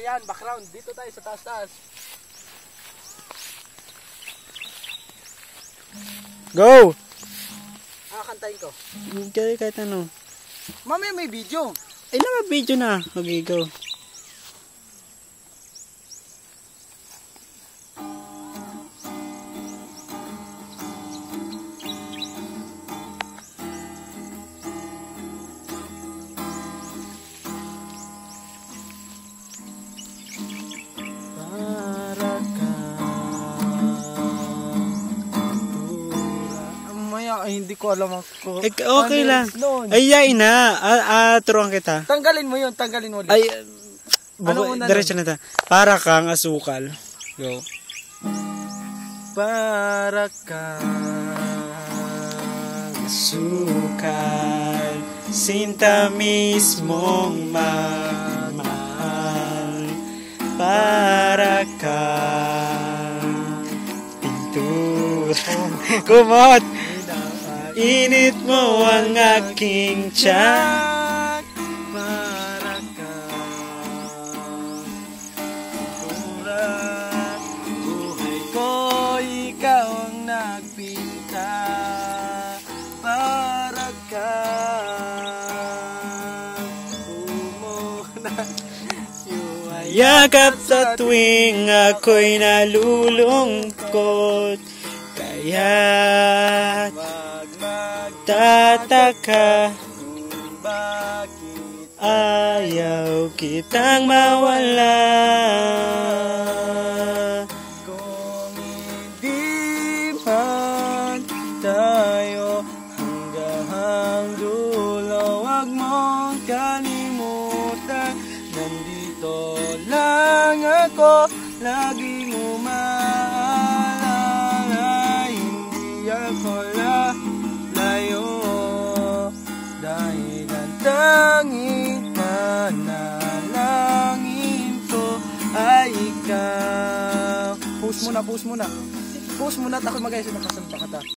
Ayan, background. Dito tayo sa taas-taas. Go! Kantahin ko. Kahit ano. Mamaya may video. Ay naman video na. Okay, go. Ay, hindi ko alam ako. Okay lang. Ay, yain na. Turuan kita. Tanggalin mo yun, tanggalin mo ulit. Ay, diretso na ta. Para kang asukal. Go. Para kang asukal, sinta mismong magmahal. Para kang pintura. Kumot! Init mo ang aking tiyak. Para kang pintura. Buhay ko, ikaw ang nagpinta. Para kang umulan. Yakap sa tuwing ako'y nalulungkot. Kaya't magtataka Kung bakit ayaw kitang mawala. kung hindi man tayo hanggang dulo, wag mong kalimutan. Nandito lang ako, laging umaalala. Hindi ako layo, dahil ang tanging panalangin ko ay ikaw. Push muna. Push muna at ako mag-ayos ng kasamba ka ta.